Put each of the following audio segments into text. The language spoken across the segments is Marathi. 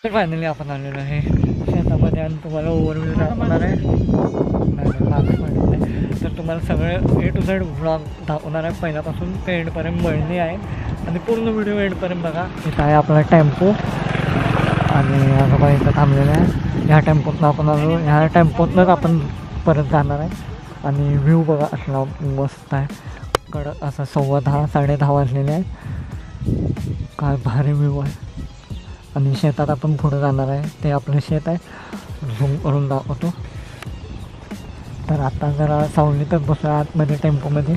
तर फायनली आपण आलेलो आहे शेतामध्ये आणि तुम्हाला ओव्हरव्ह्यू दाखवणार आहे. तर तुम्हाला सगळं A to Z व्लॉग दाखवणार आहे पहिल्यापासून ते एंडपर्यंत मळणी आहे आणि पूर्ण व्हिडिओ एंडपर्यंत बघा. इथं आहे आपला टेम्पो आणि आजोबा इथं थांबलेला आहे. ह्या टेम्पोतनं आपण आलो, ह्या टेम्पोतनंच आपण परत जाणार आहे. आणि व्ह्यू बघा असला मस्त आहे. कडक असं 10:15 10:30 वाजलेले आहे. काय भारी व्ह्यू आहे. आणि शेतात आपण पुढं जाणार आहे. ते आपलं शेत आहे. झूम करून दाखवतो. तर आता जरा सावलीतच बसूया आतमध्ये टेम्पोमध्ये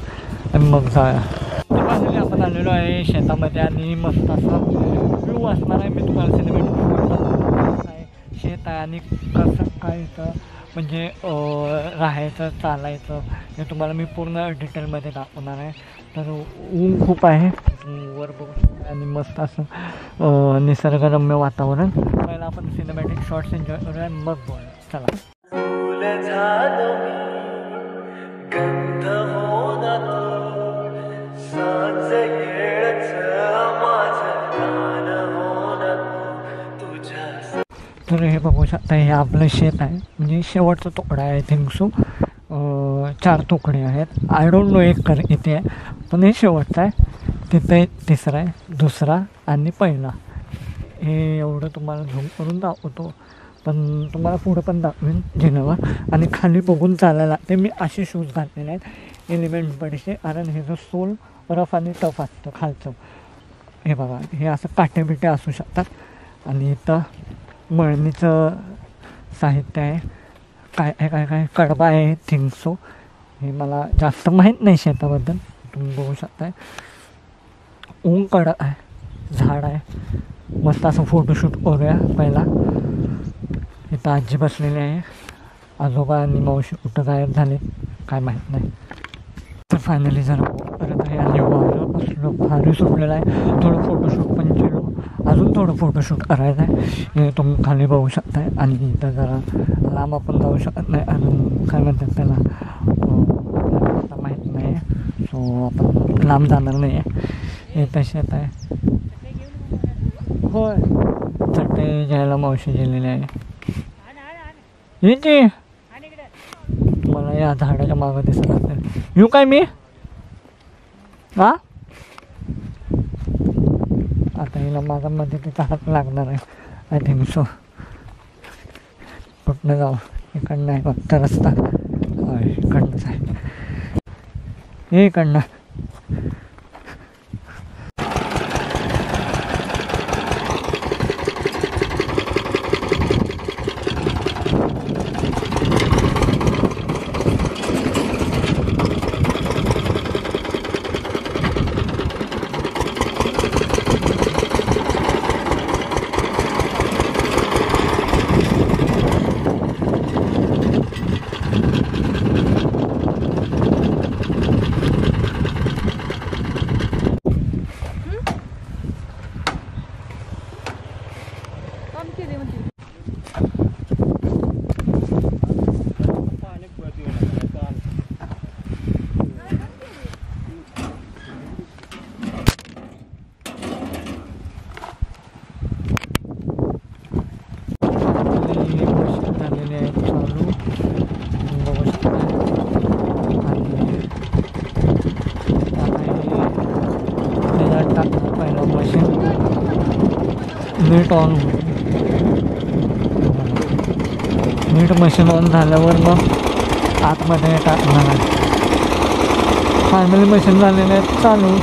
आणि मग जाऊया. तर फायनली आपण आलेलो आहे शेतामध्ये आणि मस्त असा व्ह्यू असणार आहे. मी तुम्हाला सिनेमॅटिक काय शेत आहे आणि कसं काय इथं म्हणजे राहायचं चालायचं हे तुम्हाला मी पूर्ण डिटेलमध्ये दाखवणार आहे. तर ऊन खूप आहे वर बघू शकता आणि मस्त असं निसर्गरम्य वातावरण. पहिला आपण सिनेमॅटिक शॉट्स एन्जॉय करूया मग बोल चला. तर हे बघू शकता हे आपलं शेत आहे म्हणजे शेवटचा तुकडा आहे. आय थिंक सो 4 तुकडे आहेत. आय डोंट नो एक इथे आहे पण हे शेवटचं आहे. तिथे तिसरा आहे, दुसरा आणि पहिला. हे एवढं तुम्हाला झूम करून दाखवतो पण तुम्हाला पुढं पण दाखवेन जिन्यावर. आणि खाली बघून चालायला ते मी असे शूज घातलेले आहेत एलिमेंट बडीचे, कारण हे जो सोल रफ आणि टफ असतं खालचं. हे बघा हे असं काटे बिटे असू शकतात. आणि इथं मळणीचं साहित्य आहे. काय कडबा आहे थिंक सो. हे मला जास्त माहीत नाही शेताबद्दल. तुम्ही बघू शकताय ऊन कडक आहे, झाड आहे. मस्त असं फोटोशूट करूया पहिला. इथं आजी बसलेली आहे. आजोबा आणि मावशी कुठं गायब झाले काय माहीत नाही. तर फायनली जरा परत आहे आणि वारं असलं भारी सुटलेलं आहे. थोडं फोटोशूट पण केलो, अजून थोडं फोटोशूट करायचं आहे. हे तुम्ही खाली बघू शकताय. आणि इथं जरा लांब आपण जाऊ शकत नाही अजून काय म्हणतात त्याला माहीत नाही. सो आपण लांब जाणार नाही आहे. हे तसे येत आहे होय. चटई घ्यायला मावशी गेलेली आहे. हे मला या झाडाच्या मागं दिसत असेल. येऊ काय मी हा आता हिला माझ्यामध्ये तिचा हात लागणार आहे. I think so. कुठनं जाऊ? इकडनं आहे फक्त रस्ता. होय इकडनंच आहे. हे इकडनं नीट मशीन ऑन झाल्यावर मग आतमध्ये टाकणार आहे. फायनली मशीन झालेले आहेत चालू.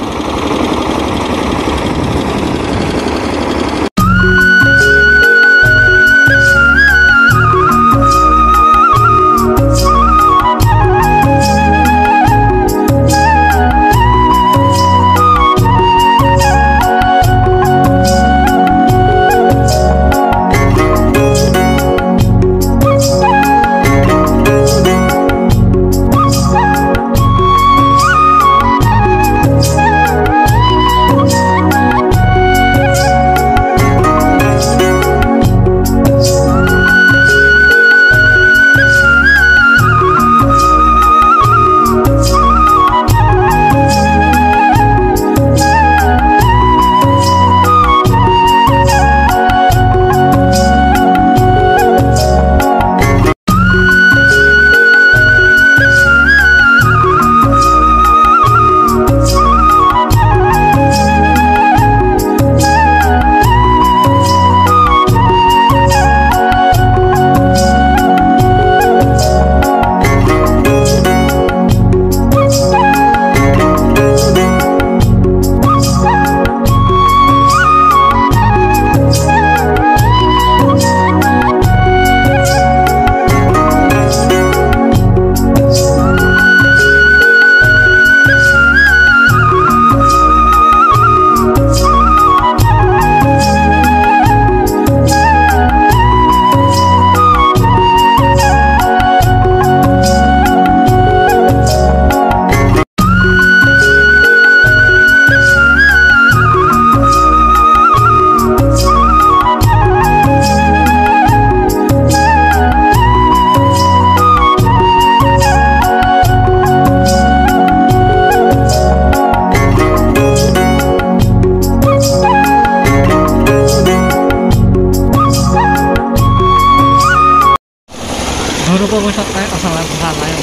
धूर बघू शकताय असा झाला आहे.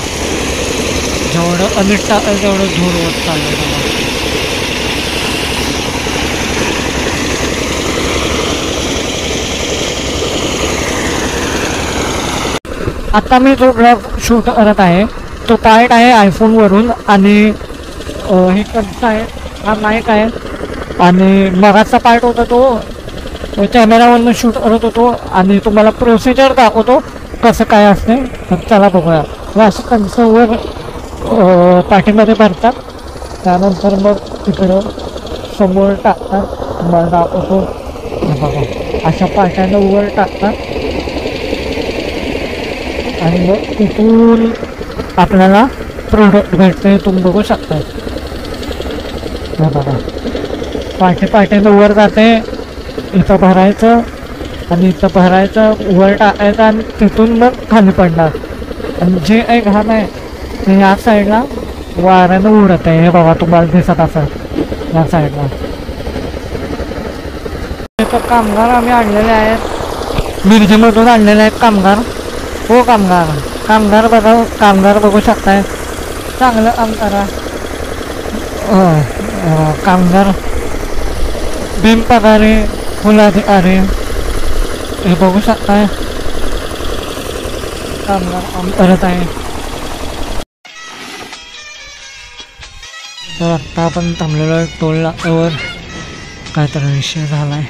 जेवढं अनिट टाकेल तेवढं धूर होत चाललं आहे. आता मी जो ब्लॉग शूट करत आहे तो पार्ट आहे आयफोनवरून आणि हे कसं आहे हा माईक आहे आणि मगाचा पार्ट होता तो कॅमेरावरनं शूट करत होतो आणि तुम्हाला प्रोसिजर दाखवतो कसं काय असते. तर चला बघूया. असं त्यांचं वर पाठीमध्ये भरतात त्यानंतर मग तिकडं समोर टाकतात. तुम्हाला दाखवतो बघा अशा पाट्यानं वर टाकतात आणि मग तिथून आपल्याला प्रोडक्ट भेटते. तुम्ही बघू शकता बघा पाट्यानं वर जाते. इथं भरायचं आणि इथं भरायचं वर टाकायचं आणि तिथून मग खाली पडणार. आणि जे काही घाण आहे ते या साईडला वाऱ्यानं उडत आहे. हे बघा तुम्हाला दिसत असं या साईडला. इथं कामगार आम्ही आणलेले आहेत. मिरजेमधून आणलेले आहेत कामगार. हो कामगार बघा कामगार बघू शकताय. चांगलं काम करा. कामगार बिनपगारी फुल अधिकारी हे बघू शकताय. कामगार काम करत आहे. तर आत्ता आपण थांबलेलो आहे टोल नाक्यावर. काहीतरी विषय झाला आहे.